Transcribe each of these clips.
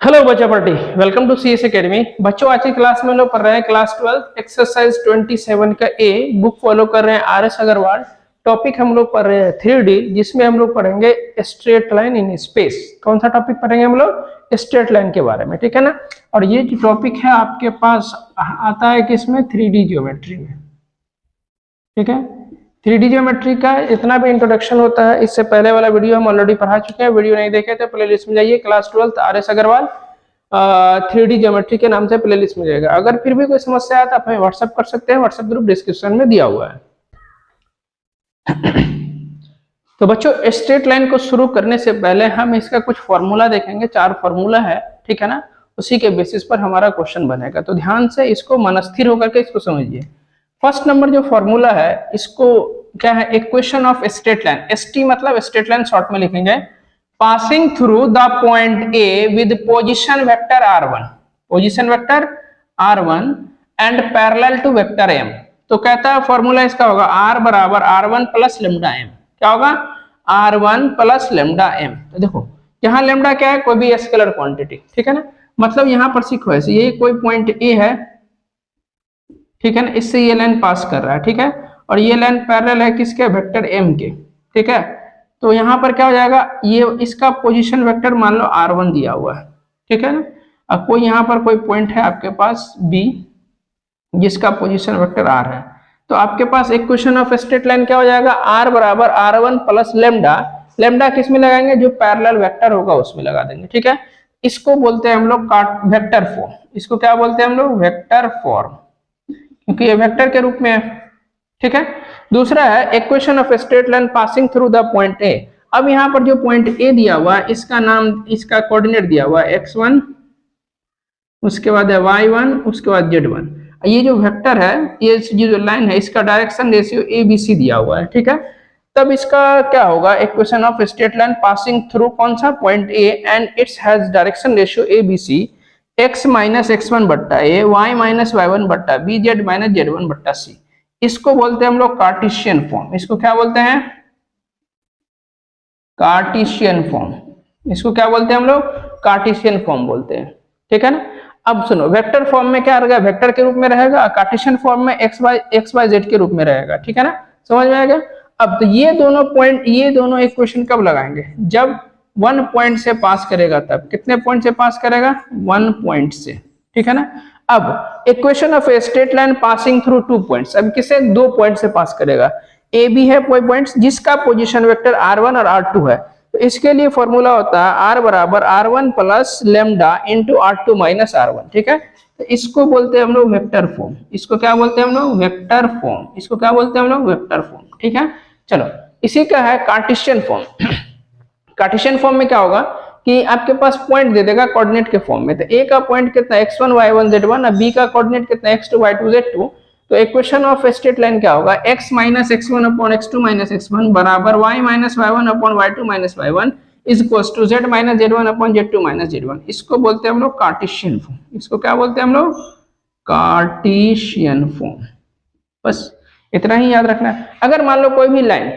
Hello बच्चा party, welcome to CS academy. बच्चों आज की क्लास में लोग पढ़ रहे हैं क्लास 12 एक्सरसाइज 27 का ए। बुक फॉलो कर रहे हैं आर एस अग्रवाल। टॉपिक हम लोग पढ़ रहे हैं 3D, जिसमें हम लोग पढ़ेंगे स्ट्रेट लाइन इन स्पेस। कौन सा टॉपिक पढ़ेंगे हम लोग? स्ट्रेट लाइन के बारे में, ठीक है ना। और ये जो टॉपिक है आपके पास आता है किसमें? 3D ज्योमेट्री में, ठीक है। 3D ज्योमेट्री का इतना भी इंट्रोडक्शन होता है, इससे पहले वाला वीडियो हम ऑलरेडी पढ़ा चुके हैं। वीडियो नहीं देखे तो प्लेलिस्ट में जाइए, class 12 R S Agarwal 3D geometry के नाम से प्लेलिस्ट में जाएगा। अगर फिर भी कोई समस्या है तो आप हमें व्हाट्सएप कर सकते हैं, व्हाट्सएप ग्रुप डिस्क्रिप्शन में दिया हुआ है। तो बच्चों स्ट्रेट लाइन को शुरू करने से पहले हम इसका कुछ फॉर्मूला देखेंगे। 4 फॉर्मूला है, ठीक है ना। उसी के बेसिस पर हमारा क्वेश्चन बनेगा, तो ध्यान से इसको मनस्थिर होकर के इसको समझिए। फर्स्ट नंबर जो फॉर्मूला है, इसको क्या है? Equation of straight line. ST मतलब स्ट्रेट लाइन शॉर्ट में लिखेंगे। Passing through the point A with position vector r1, position vector r1 and parallel to vector m। तो कहता है फॉर्मूला इसका होगा r बराबर r1 प्लस लेमडा m। क्या होगा? r1 plus lambda m। तो देखो यहाँ लेमडा क्या है? कोई भी स्केलर क्वांटिटी, ठीक है ना। मतलब यहाँ पर सीखो ऐसे, ये कोई पॉइंट ए है, ठीक है ना, इससे ये लाइन पास कर रहा है, ठीक है। और ये लाइन पैरेलल है किसके? वेक्टर m के, ठीक है। तो यहाँ पर क्या हो जाएगा? ये इसका पोजीशन वेक्टर मान लो r1 दिया हुआ है, ठीक है ना। अब कोई यहाँ पर कोई पॉइंट है आपके पास b, जिसका पोजीशन वेक्टर r है। तो आपके पास इक्वेशन ऑफ स्ट्रेट लाइन क्या हो जाएगा? r बराबर r1 प्लस लेमडा। लेमडा किस में लगाएंगे? जो पैरेलल वेक्टर होगा उसमें लगा देंगे, ठीक है। इसको बोलते हैं हम लोग वेक्टर फॉर्म। इसको क्या बोलते हैं हम लोग? वेक्टर फॉर्म, क्योंकि ये वेक्टर के रूप में है, ठीक है। दूसरा है equation of straight line passing through the point ए। अब यहाँ पर जो पॉइंट ए दिया हुआ है, इसका नाम, इसका कोऑर्डिनेट दिया हुआ है x1, उसके बाद है y1, उसके बाद z1। ये जो वेक्टर है, ये जो लाइन है, इसका direction ratio a b c दिया हुआ है, ठीक है। तब इसका क्या होगा? Equation of straight line passing through कौन सा? Point A and its has direction ratio a b c x minus x1 बट्टा ए, y माइनस y1 बट्टा बी, z माइनस z1 बट्टा सी। इसको बोलते हैं हम लोग कार्टेशियन फॉर्म। इसको क्या बोलते हैं? Cartesian form. इसको क्या बोलते हैं हम लोग? कार्टेशियन फॉर्म बोलते हैं, ठीक है ना। अब सुनो, वेक्टर फॉर्म में क्या रहेगा? वेक्टर के रूप में रहेगा। कार्टेशियन फॉर्म में x y z के रूप में रहेगा, ठीक है ना। समझ में आ गया? अब तो ये दोनों पॉइंट, ये दोनों इक्वेशन कब लगाएंगे? जब 1 पॉइंट से पास करेगा। तब कितने पॉइंट से पास करेगा? 1 पॉइंट से, ठीक है ना। अब equation of a straight line passing through 2 points. अब किसे? 2 पॉइंट से पास करेगा। ए बी है कोई पॉइंट्स, जिसका पोजीशन वेक्टर r1 और r2 है। तो इसके लिए फॉर्मूला होता है r बराबर r1 plus lambda into r2 minus r1, ठीक है। तो इसको बोलते हैं हम लोग वेक्टर फॉर्म। इसको क्या बोलते हैं हम लोग? Vector form. इसको क्या बोलते हैं हम लोग? वेक्टर फॉर्म, ठीक है। चलो, इसी का है कार्टेशियन फॉर्म। कार्टेशियन फॉर्म में क्या होगा कि आपके पास पॉइंट दे देगा कोऑर्डिनेट के फॉर्म में। तो ए का पॉइंट कितना? x1 y1 z1, और बी का कोऑर्डिनेट कितना? x2 y2 z2। तो इक्वेशन ऑफ स्ट्रेट लाइन क्या होगा? x minus x1 upon x2 minus x1 बराबर y minus y1 upon y2 minus y1 is equals to z minus z1 upon z2 minus z1। इसको बोलते हैं हम लोग Cartesian form. इसको क्या बोलते हैं हम लोग? Cartesian form. बस इतना ही याद रखना है। अगर मान लो कोई भी लाइन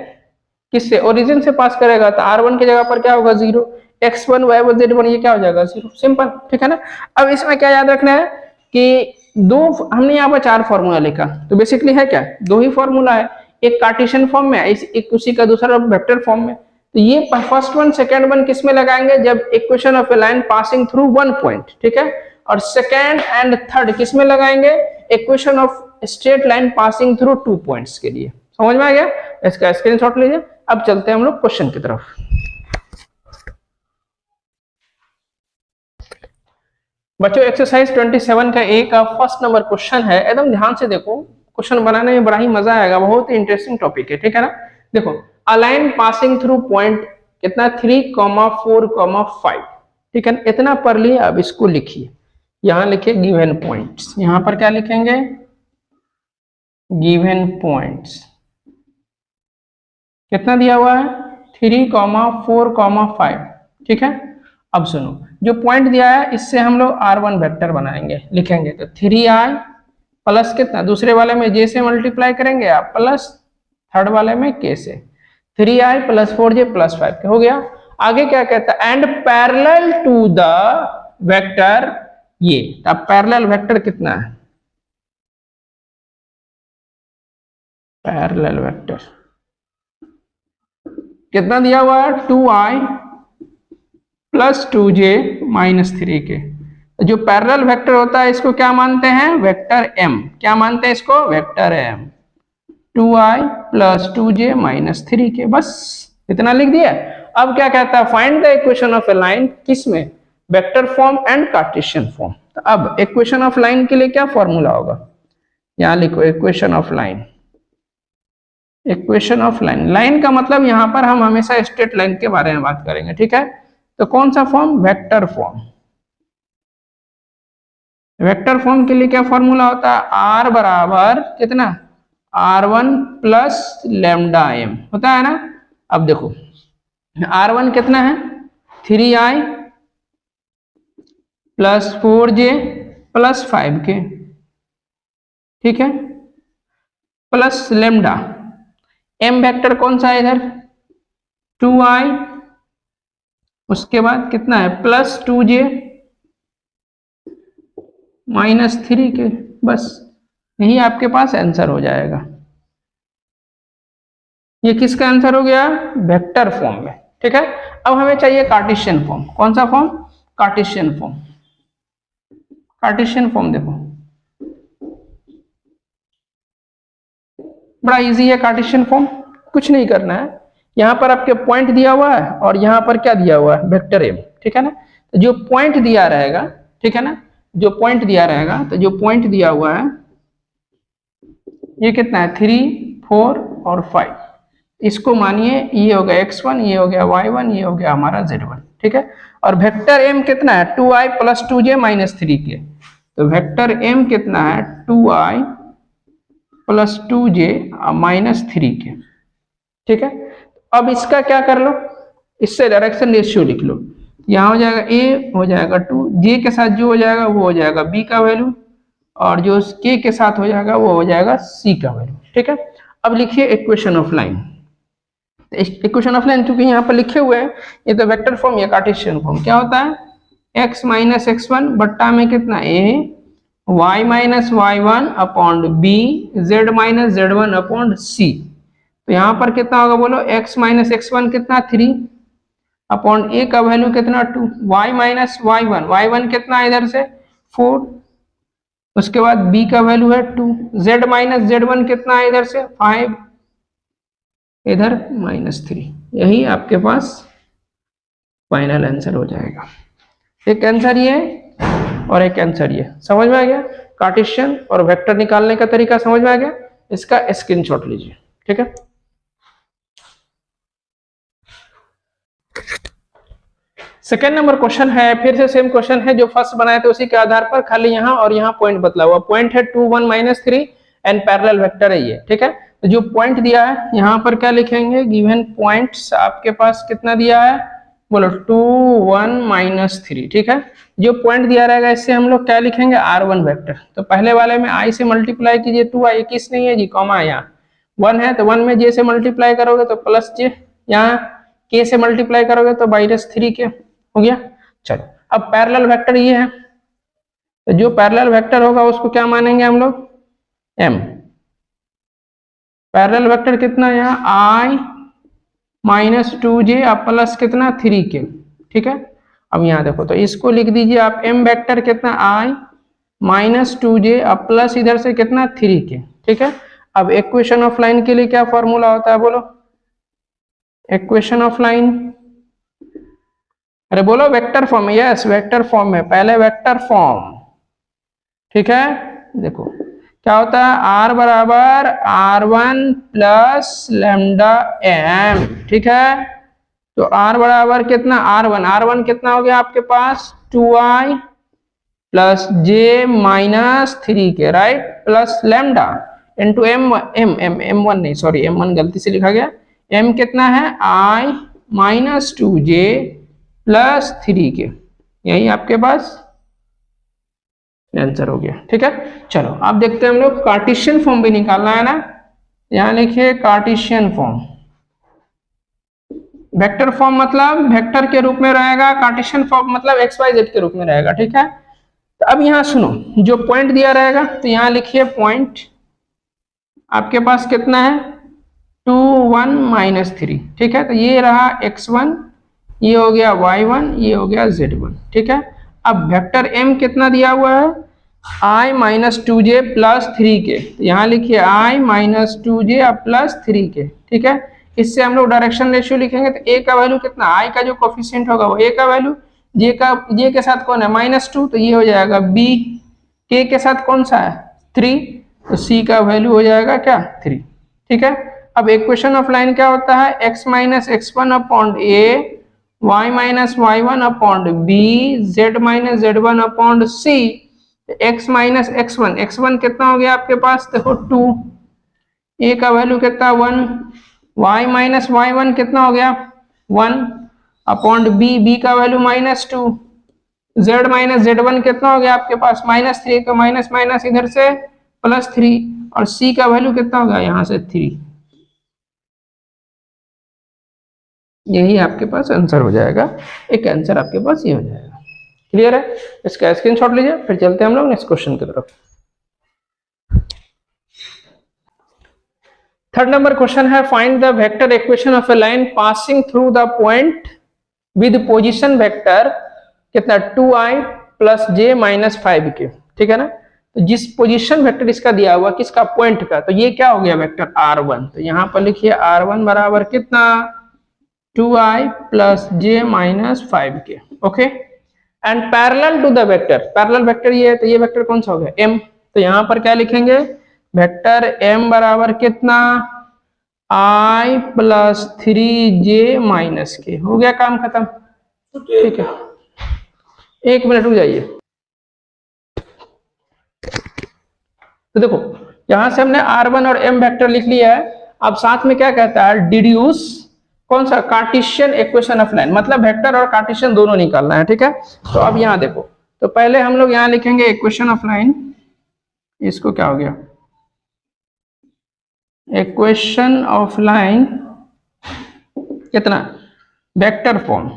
किससे? ओरिजिन से पास करेगा, तो r1 की जगह पर क्या होगा? 0। x1 y1 z1 ये क्या हो जाएगा? 0। सिंपल, ठीक है ना। अब इसमें क्या याद रखना है कि हमने यहाँ पर 4 फॉर्मूला लिखा, तो बेसिकली है क्या? 2 ही फॉर्मूला है। एक कार्टेशियन फॉर्म में, एक उसी का दूसरा वेक्टर फॉर्म में। तो ये फर्स्ट वन सेकंड वन किस में लगाएंगे? जब equation of a line passing through 1 point, ठीक है। और सेकेंड एंड थर्ड किस में लगाएंगे? Equation of straight line passing through 2 points के लिए। समझ में आ गया? इसका स्क्रीनशॉट लीजिए। अब चलते हैं हम लोग क्वेश्चन की तरफ। बच्चों एक्सरसाइज 27 का ए का फर्स्ट नंबर क्वेश्चन है। एकदम ध्यान से देखो, क्वेश्चन बनाने में बड़ा ही मजा आएगा, बहुत ही इंटरेस्टिंग टॉपिक है, ठीक है ना। देखो, a line passing through point कितना? 3, 4, 5, ठीक है ना। इतना पढ़ लिए। अब इसको लिखिए, यहां लिखिए गिवन पॉइंट्स। यहां पर क्या लिखेंगे? Given points. कितना दिया हुआ है? 3, 4, 5, ठीक है। अब सुनो, जो पॉइंट दिया है इससे हम लोग r1 वेक्टर बनाएंगे, लिखेंगे। तो 3i प्लस कितना? दूसरे वाले में j से मल्टीप्लाई करेंगे आप, प्लस थर्ड वाले में k से। 3i प्लस 4j प्लस 5 हो गया। आगे क्या कहता है? And parallel to the vector ये। अब पैरेलल वेक्टर कितना है, पैरेलल वेक्टर कितना दिया हुआ है, 2i plus 2j minus 3k। जो पैरेलल वेक्टर होता है इसको क्या मानते हैं, वेक्टर m। क्या मानते हैं इसको, vector m। 2i plus 2j minus 3k, बस इतना लिख दिया। अब क्या कहता है, find the equation of a line, किसमें, vector form and Cartesian form. तो अब इक्वेशन ऑफ लाइन के लिए क्या फॉर्मूला होगा, यहां लिखो equation of line. Equation of line, line का मतलब यहां पर हम हमेशा स्ट्रेट लाइन के बारे में बात करेंगे, ठीक है। तो कौन सा form, vector form. Vector form के लिए क्या फॉर्मूला होता है, आर बराबर कितना, r1 प्लस लैम्डा m होता है ना। अब देखो r1 कितना है, 3i plus 4j plus 5k, ठीक है, प्लस लैम्डा। m वेक्टर कौन सा है इधर, 2i, उसके बाद कितना है प्लस 2j माइनस 3k, बस यही आपके पास आंसर हो जाएगा। ये किसका आंसर हो गया, वेक्टर फॉर्म में, ठीक है। अब हमें चाहिए कार्टेशियन फॉर्म। कौन सा form, Cartesian form. Cartesian form देखो बड़ा इजी है। कार्टेशियन फॉर्म कुछ नहीं करना है, यहां पर आपके पॉइंट दिया हुआ है और यहां पर क्या दिया हुआ है, वेक्टर m, ठीक है ना। तो जो पॉइंट दिया रहेगा, ठीक है ना, जो पॉइंट दिया रहेगा, तो जो पॉइंट दिया हुआ है ये कितना है, 3, 4 और 5, इसको मानिए ये हो गया x1, ये हो गया y1, ये हो गया हमारा z1, ठीक है। और वेक्टर m कितना है, 2i plus 2j minus 3k। तो वेक्टर m कितना है, 2i plus 2j minus 3k, ठीक है। अब इसका क्या कर लो, इससे डायरेक्शन रेशियो लिख लो। यहाँ हो जाएगा a हो जाएगा 2, j के साथ जो हो जाएगा वो हो जाएगा b का वैल्यू, और जो k के साथ हो जाएगा वो हो जाएगा c का वैल्यू, ठीक है। अब लिखिए equation of line. Equation of line चूंकि यहाँ पर लिखे हुए हैं, ये तो वेक्टर फॉर्म या कार्टेशियन फॉर्म। क्या होता है, x माइनस x1 बट्टा में कितना a, y minus y1 upon b, z minus z1 upon c। तो यहाँ पर कितना होगा बोलो, x माइनस x1 कितना 3 अपॉन a का वैल्यू कितना 2, y माइनस y1 कितना इधर से 4, उसके बाद b का वैल्यू है 2, z माइनस z1 कितना है इधर से 5, इधर माइनस 3। यही आपके पास फाइनल आंसर हो जाएगा। एक आंसर ये और एक आंसर ये, समझ में आ गया। कार्टेशियन और वेक्टर निकालने का तरीका समझ में आ गया, इसका स्क्रीनशॉट लीजिए, ठीक है। सेकेंड नंबर क्वेश्चन है, फिर से सेम क्वेश्चन है जो फर्स्ट बनाए थे उसी के आधार पर, खाली यहाँ और यहाँ पॉइंट बदला हुआ। पॉइंट है 2, 1, माइनस 3 एंड पैरेलल वेक्टर है ये, ठीक है। तो जो पॉइंट दिया है यहाँ पर क्या लिखेंगे, गिवन पॉइंट्स आपके पास कितना दिया है बोलो, 2, 1, माइनस 3, ठीक है। जो पॉइंट दिया रहेगा इससे हम लोग क्या लिखेंगे, r1 वेक्टर। तो पहले वाले में i से मल्टीप्लाई कीजिए, 2i किस नहीं है जी, कॉमा यहाँ 1 है, तो 1 में j से मल्टीप्लाई करोगे तो प्लस j, यहाँ k से मल्टीप्लाई करोगे तो माइनस 3k हो गया। चलो अब पैरेलल वेक्टर ये है, तो जो पैरेलल वेक्टर होगा उसको क्या मानेंगे हम लोग, m। पैरेलल वेक्टर कितना है यहाँ, i माइनस 2j अब प्लस कितना 3k, ठीक है। अब यहाँ देखो तो इसको लिख दीजिए आप, m वेक्टर कितना i माइनस 2j अब प्लस इधर से कितना 3k, ठीक है। अब इक्वेशन ऑफ लाइन के लिए क्या फॉर्मूला होता है बोलो, इक्वेशन ऑफ लाइन, अरे बोलो vector form, yes vector form में, पहले वेक्टर फॉर्म, ठीक है। देखो क्या होता है, r बराबर r1 प्लस लैम्डा m, ठीक है। तो r बराबर कितना, r1 कितना हो गया आपके पास 2i plus j minus 3k, right, plus lambda into m1 नहीं, सॉरी m1 गलती से लिखा गया, m कितना है i minus 2j plus 3k, यही आपके पास आंसर हो गया, ठीक है। चलो अब देखते हैं हम लोग, कार्टेशियन फॉर्म भी निकालना है ना, यहां लिखिए कार्टेशियन फॉर्म। वेक्टर फॉर्म मतलब वेक्टर के रूप में रहेगा, कार्टेशियन फॉर्म मतलब एक्स वाई जेड के रूप में रहेगा, ठीक है। तो अब यहाँ सुनो, जो पॉइंट दिया रहेगा तो यहाँ लिखिए पॉइंट आपके पास कितना है 2 1 -3, ठीक है। तो ये रहा x1, ये हो गया y1, ये हो गया z1, ठीक है। अब वेक्टर m कितना दिया हुआ है i - 2j + 3k, तो यहाँ लिखिए i - 2j + 3k, ठीक है। इससे हम लोग डायरेक्शन रेशियो लिखेंगे तो a का वैल्यू कितना, i का जो कोफिशिएंट होगा वो a का वैल्यू, j के साथ कौन है -2, तो ये हो जाएगा b, k के साथ कौन सा है 3, तो c का वैल्यू हो जाएगा क्या 3, ठीक है। अब इक्वेशन ऑफ लाइन क्या होता है x - x1 upon a, y - y1 upon b, z - z1 upon c। x - x1 कितना हो गया आपके पास, देखो 2, a का वैल्यू कितना 1, y - y1 कितना हो गया 1 अपॉन b का वैल्यू -2, z - z1 कितना हो गया आपके पास -3, तो माइनस माइनस इधर से +3, और c का वैल्यू कितना होगा यहाँ से 3। यही आपके पास आंसर हो जाएगा, एक आंसर आपके पास ये हो जाएगा। क्लियर है, इसका स्क्रीनशॉट लीजिए, फिर चलते हैं हम लोग नेक्स्ट क्वेश्चन की तरफ। थर्ड नंबर क्वेश्चन है find the vector equation of a line passing through the point with position vector कितना 2i + j - 5k, ठीक है ना। तो जिस पोजीशन वेक्टर इसका दिया हुआ किसका पॉइंट का, तो ये क्या हो गया वेक्टर r1, तो यहाँ पर लिखिए r1 बराबर कितना 2i + j - 5k, okay. And parallel to the vector, parallel vector ये है तो ये वेक्टर कौन सा हो गया m, तो यहाँ पर क्या लिखेंगे वेक्टर m बराबर कितना i + 3j - k, हो गया काम खत्म, ठीक है। एक मिनट रुक जाइए। तो देखो यहां से हमने r1 और m वेक्टर लिख लिया है, अब साथ में क्या कहता है डिड्यूस कौन सा कार्टेशियन इक्वेशन ऑफ लाइन, मतलब वेक्टर और कार्टेशियन दोनों निकालना है, ठीक है। तो अब यहाँ देखो, तो पहले हम लोग यहाँ लिखेंगे इक्वेशन ऑफ लाइन, इसको क्या हो गया इक्वेशन ऑफ लाइन कितना वेक्टर फॉर्म।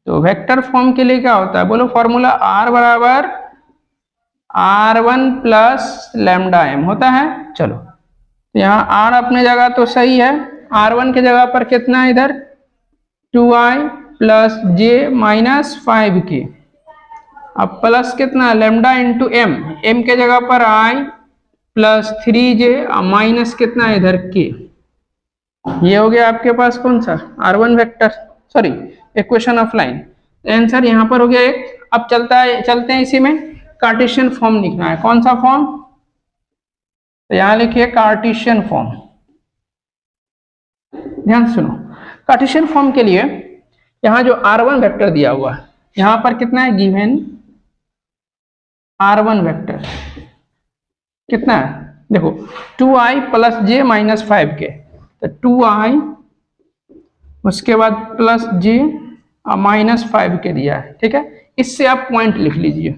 तो वेक्टर फॉर्म के लिए क्या होता है बोलो फॉर्मूला, r बराबर r1 + λm होता है। चलो तो यहाँ r अपने जगह तो सही है, r1 की जगह पर कितना है इधर 2i + j - 5k, अब प्लस कितना लैम्डा इंटू m के जगह पर i + 3j माइनस कितना इधर k, ये हो गया आपके पास कौन सा r1 vector, sorry equation of line. Answer यहाँ पर हो गया एक। अब चलते हैं इसी में कार्टेशियन फॉर्म लिखना है, कौन सा फॉर्म, तो यहाँ लिखिए कार्टेशियन फॉर्म। ध्यान सुनो, कार्टेशियन फॉर्म के लिए यहाँ जो r1 वेक्टर दिया हुआ है यहाँ पर कितना है गिवन r1 वेक्टर कितना है देखो 2i + j - 5k, तो 2i उसके बाद +j - 5k दिया है, ठीक है। इससे आप पॉइंट लिख लीजिए,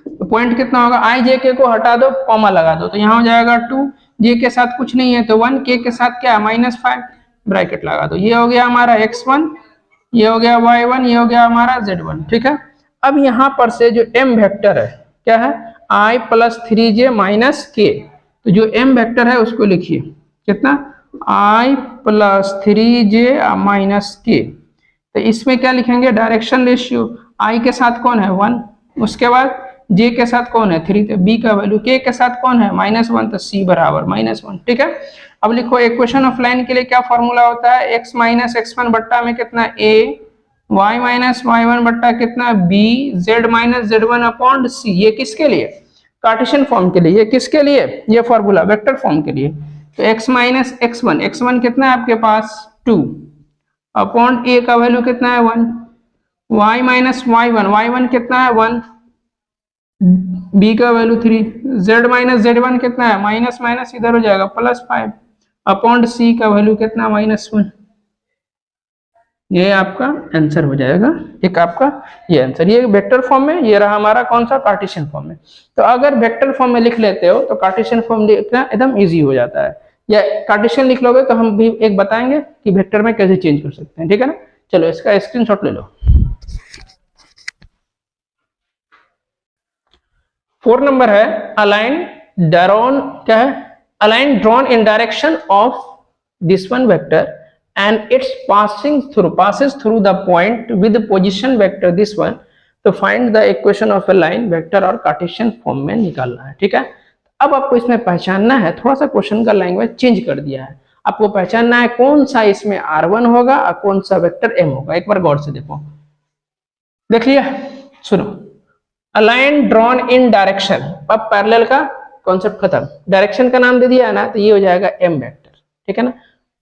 तो पॉइंट कितना होगा i j k को हटा दो कॉमा लगा दो, तो यहाँ हो जाएगा 2, j के साथ कुछ नहीं है तो 1, k के साथ क्या -5 ब्रैकेट लगा दो, ये हो गया हमारा x1, ये हो गया y1, ये हो गया हमारा z1, ठीक है। अब यहाँ पर से जो m वेक्टर है क्या है i + 3j - k, तो जो m वेक्टर है उसको लिखिए कितना i + 3j - k, तो इसमें क्या लिखेंगे डायरेक्शन रेशियो, i के साथ कौन है 1, उसके बाद j के साथ कौन है 3, तो b का वैल्यू, k के साथ कौन है -1, तो c बराबर -1, ठीक है। अब लिखो इक्वेशन ऑफ लाइन के लिए क्या फॉर्मूला होता है x - x1 बट्टा में कितना a, y - y1 बट्टा कितना b, z - z1 upon c, ये किसके लिए कार्टेशियन फॉर्म के लिए, ये किसके लिए ये फॉर्मूला वेक्टर फॉर्म के लिए। तो x - x1 कितना है आपके पास 2 अपॉन a का वैल्यू कितना है 1, y - y1 कितना है 1, b का वैल्यू 3, z - z1 कितना है माइनस माइनस इधर हो जाएगा +5 अपॉन c का वैल्यू कितना -1, ये आपका आंसर हो जाएगा, एक आपका ये आंसर, ये वेक्टर फॉर्म में, ये रहा हमारा कौन सा कार्टेशियन फॉर्म में। तो अगर वेक्टर फॉर्म में लिख लेते हो तो कार्टेशियन फॉर्म लिखना एकदम इजी हो जाता है। या कार्टेशियन लिख लोगे तो हम भी एक बताएंगे कि वेक्टर में कैसे चेंज कर सकते हैं, ठीक है ना। चलो इसका स्क्रीनशॉट ले लो। 4 नंबर है अलाइन ड्रॉन, क्या है, align drawn in direction of this one vector and it's passes through the point with the position vector this one, तो find the equation of a line vector और Cartesian form में निकालना है, ठीक है। अब आपको इसमें पहचानना है, थोड़ा सा क्वेश्चन का लैंग्वेज चेंज कर दिया है, आपको पहचानना है कौन सा इसमें r1 होगा और कौन सा वेक्टर m होगा। एक बार गौर से देखो, देख लिया, सुनो, अलाइन ड्रॉन इन डायरेक्शन, अब पैरेलल का कॉन्सेप्ट खत्म, डायरेक्शन का नाम दे दिया है ना, तो ये हो जाएगा m वेक्टर, ठीक है ना।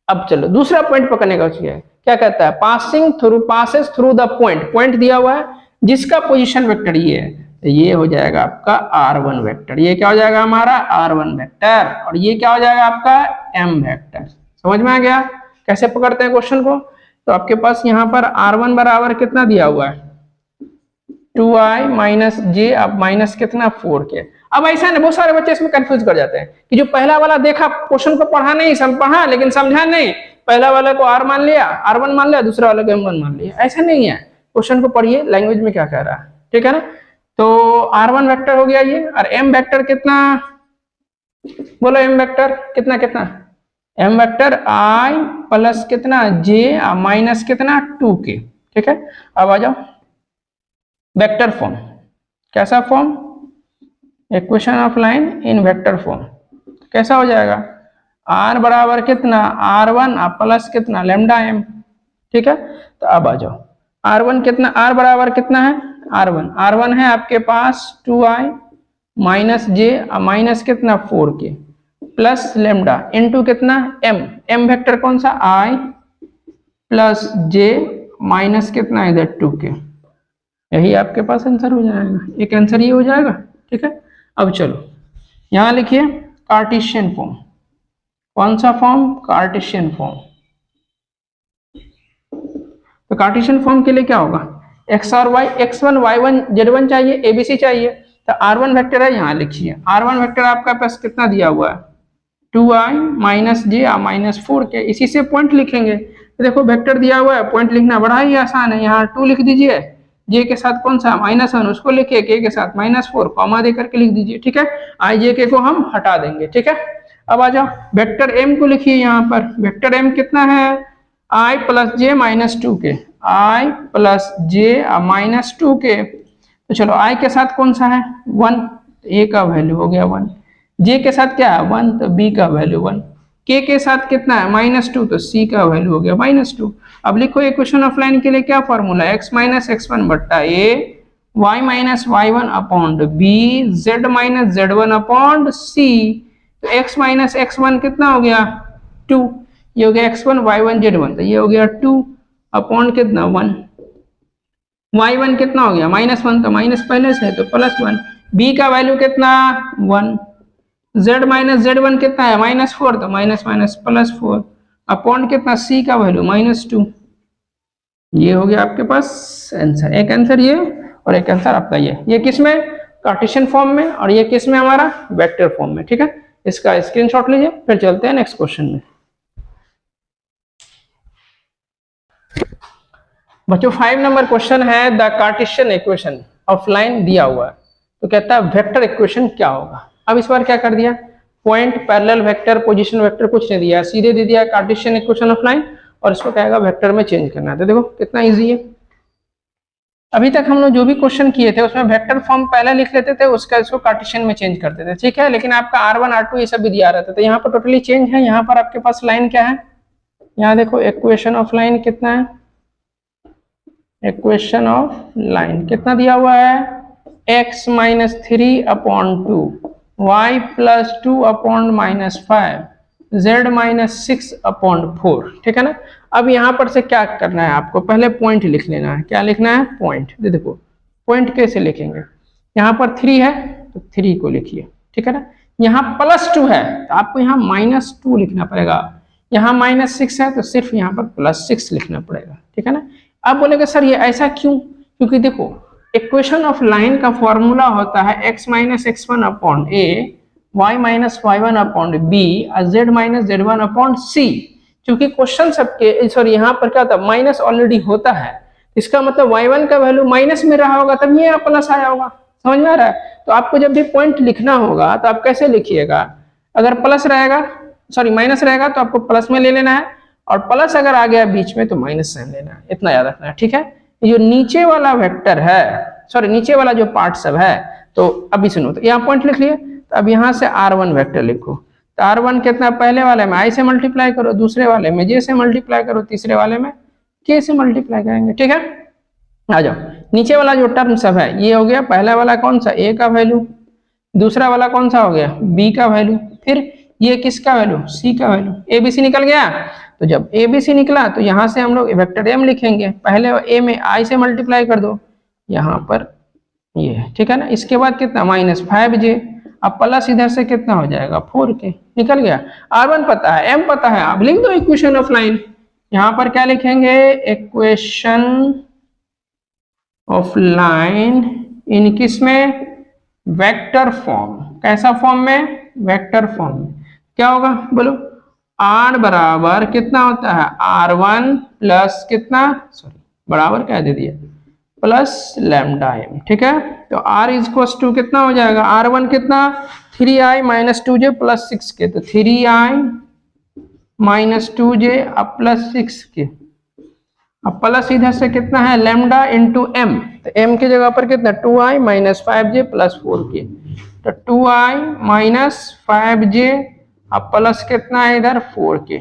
अब चलो दूसरा पॉइंट पकड़ने का है, क्या कहता है, passes through द पॉइंट दिया हुआ है जिसका पोजीशन वेक्टर ये है, तो ये हो जाएगा आपका r1 वेक्टर, ये क्या हो जाएगा हमारा r1 वेक्टर, और ये क्या हो जाएगा आपका m वेक्टर। समझ में आ गया कैसे पकड़ते हैं क्वेश्चन को। तो आपके पास यहाँ पर r1 बराबर कितना दिया हुआ है, 2i माइनस जे, अब माइनस कितना 4k। अब ऐसा नहीं, बहुत सारे बच्चे इसमें कंफ्यूज कर जाते हैं कि जो पहला वाला देखा क्वेश्चन को पढ़ा नहीं, पढ़ा लेकिन समझा नहीं, पहला वाला को r मान लिया, r1 मान लिया, दूसरा वाला को m1 मान लिया। ऐसा नहीं है, क्वेश्चन को पढ़िए लैंग्वेज में क्या कह रहा है, ठीक है ना। तो r1 वेक्टर हो गया ये, और m वेक्टर कितना, बोलो m वेक्टर कितना कितना, m वेक्टर i प्लस कितना j माइनस कितना 2k, ठीक है। अब आ जाओ वेक्टर फॉर्म, कैसा form, equation of line in vector form, कैसा हो जाएगा, r बराबर कितना r1 प्लस कितना लेमडा m, ठीक है। तो अब आ जाओ r1 कितना, r बराबर कितना है r1 है आपके पास 2i माइनस जे माइनस कितना 4k प्लस लेमडा इनटू कितना m वेक्टर कौन सा i प्लस j माइनस कितना इधर 2k, यही आपके पास आंसर हो जाएगा, एक आंसर ये हो जाएगा, ठीक है। अब चलो यहाँ लिखिए कार्टेशियन फॉर्म, कौन सा फॉर्म, कार्टेशियन फॉर्म। तो कार्टेशियन फॉर्म के लिए क्या होगा, x और y, x1 y1 z1 चाहिए, abc चाहिए, तो r1 वेक्टर है, यहाँ लिखिए r1 वेक्टर आपका पास कितना दिया हुआ है 2i माइनस जे माइनस 4k, इसी से पॉइंट लिखेंगे। तो देखो वेक्टर दिया हुआ है, पॉइंट लिखना बड़ा ही आसान है, यहाँ 2 लिख दीजिए, जे के साथ कौन सा -1 उसको लिखिए, के साथ -4 कॉमा दे करके लिख दीजिए, ठीक है। आई जे के को हम हटा देंगे, ठीक है। अब आ जाओ वेक्टर m को लिखिए, यहाँ पर वेक्टर m कितना है i plus J minus 2k, i plus J minus 2k। तो चलो i के साथ कौन सा है 1, तो a का वैल्यू हो गया 1, j के साथ क्या है 1, तो b का वैल्यू 1, k के साथ कितना है -2, तो c का वैल्यू हो गया -2। अब लिखो इक्वेशन ऑफ लाइन के लिए क्या फॉर्मूला है, x माइनस x1 बट्टा a, y minus y1 upon b, z minus z1 upon c। तो x माइनस x1 कितना हो गया 2, ये हो गया x1 y1 z1, तो ये हो गया 2 अपॉन कितना 1, y1 कितना हो गया -1, तो माइनस पहले से है तो +1, b का वैल्यू कितना 1, z माइनस z1 कितना है -4, तो माइनस माइनस +4 अपॉन कितना c का वैल्यू -2। ये हो गया आपके पास आंसर, एक आंसर ये और एक आंसर आपका ये किस में, कार्टेशियन फॉर्म में, और ये किस में हमारा वेक्टर फॉर्म में, ठीक है। इसका स्क्रीनशॉट लीजिए, फिर चलते हैं नेक्स्ट क्वेश्चन में। बच्चों 5 नंबर क्वेश्चन है the Cartesian equation of line दिया हुआ है, तो कहता है वेक्टर इक्वेशन क्या होगा। अब इस बार क्या कर दिया, point, parallel vector, position vector कुछ नहीं दिया, सीधे दे दिया कार्टेशियन इक्वेशन ऑफ लाइन, और इसको कहेगा वेक्टर में चेंज करना है। तो देखो कितना इजी है, अभी तक हम लोग जो भी क्वेश्चन किए थे उसमें वेक्टर फॉर्म पहले लिख लेते थे, उसका इसको कार्टेशियन में चेंज करते थे, ठीक है। लेकिन आपका r1 r2 ये सब भी दिया रहता था, तो यहाँ पर टोटली चेंज है। यहाँ पर आपके पास लाइन क्या है, यहाँ देखो इक्वेशन ऑफ लाइन कितना है, इक्वेशन ऑफ लाइन कितना दिया हुआ है, x minus 3 upon 2, y plus 2 upon -5, z minus 6 upon 4, ठीक है ना। अब यहाँ पर से क्या करना है आपको, पहले पॉइंट लिख लेना है, क्या लिखना है पॉइंट। देखो पॉइंट कैसे लिखेंगे, यहाँ पर 3 है तो 3 को लिखिए, ठीक है ना। यहाँ +2 है तो आपको यहाँ -2 लिखना पड़ेगा, यहाँ -6 है तो सिर्फ यहाँ पर +6 लिखना पड़ेगा, ठीक है ना। अब बोलेगा सर ये ऐसा क्यों, क्योंकि देखो इक्वेशन ऑफ लाइन का फॉर्मूला होता है x minus x1 upon a y minus y1 upon b और z minus z1 upon c. क्योंकि क्वेश्चन सबके सॉरी यहाँ पर क्या होता है, माइनस ऑलरेडी होता है, इसका मतलब y1 का वैल्यू माइनस में रहा होगा तब ये प्लस आया होगा। समझ में आ रहा है? तो आपको जब भी पॉइंट लिखना होगा तो आप कैसे लिखिएगा, अगर प्लस रहेगा सॉरी माइनस रहेगा तो आपको प्लस में ले लेना है, और प्लस अगर आ गया बीच में तो माइनस साइन लेना है, इतना याद रखना है। ठीक है, जो नीचे वाला वेक्टर है सॉरी नीचे वाला जो पार्ट सब है, तो अभी सुनो, तो यहाँ पॉइंट लिख लिए, तो अब यहाँ से r1 वेक्टर लिखो, तो r1 कितना, पहले वाले में i से मल्टीप्लाई करो, दूसरे वाले में j से मल्टीप्लाई करो, तीसरे वाले में k से मल्टीप्लाई करेंगे। ठीक है, आ जाओ, नीचे वाला जो टर्म सब है ये हो गया, पहला वाला कौन सा a का वैल्यू, दूसरा वाला कौन सा हो गया b का वैल्यू, फिर ये किसका वैल्यू c का वैल्यू, a b c निकल गया। तो जब a b c निकला तो यहाँ से हम लोग वेक्टर m लिखेंगे, पहले a में i से मल्टीप्लाई कर दो यहाँ पर ये, ठीक है ना, इसके बाद कितना माइनस 5j, अब प्लस इधर से कितना हो जाएगा 4k, निकल गया। r1 पता है, m पता है, अब लिख दो इक्वेशन ऑफ लाइन, यहाँ पर क्या लिखेंगे, इक्वेशन ऑफ लाइन इन किस में, वेक्टर फॉर्म। कैसा फॉर्म में, वेक्टर फॉर्म में। क्या होगा बोलो, r बराबर कितना होता है r1 प्लस कितना सॉरी बराबर क्या दे दिया प्लस लैम्डा m। ठीक है, तो r इज इक्वल टू कितना हो जाएगा, r1 कितना 3i minus 2j plus 6k, तो 3i माइनस 2j अब प्लस 6k, अब प्लस इधर से कितना है लैम्डा इंटू m, तो m की जगह पर कितना 2i minus 5j plus 4k, तो 2i माइनस 5j अब प्लस कितना है इधर 4k।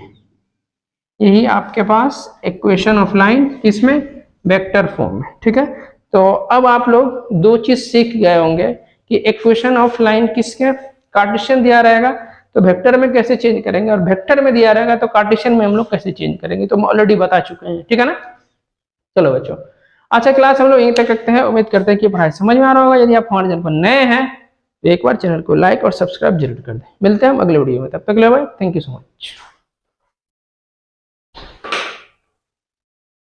यही आपके पास इक्वेशन ऑफ लाइन किसमें, वेक्टर फॉर्म में। ठीक है, तो अब आप लोग दो चीज सीख गए होंगे कि इक्वेशन ऑफ लाइन किसके, कार्टेशियन दिया रहेगा तो वेक्टर में कैसे चेंज करेंगे, और वेक्टर में दिया रहेगा तो कार्टेशियन में हम लोग कैसे चेंज करेंगे, तो हम ऑलरेडी बता चुके हैं। ठीक है ना, चलो बच्चों, अच्छा क्लास हम लोग यहीं तक रखते हैं। उम्मीद करते हैं कि पढ़ाई समझ में आ रहा होगा। यदि आप हमारे चैनल पर नए हैं तो एक बार चैनल को लाइक और सब्सक्राइब जरूर कर दें। मिलते हैं हम अगले वीडियो में, तब तक के लिए bye, thank you so much.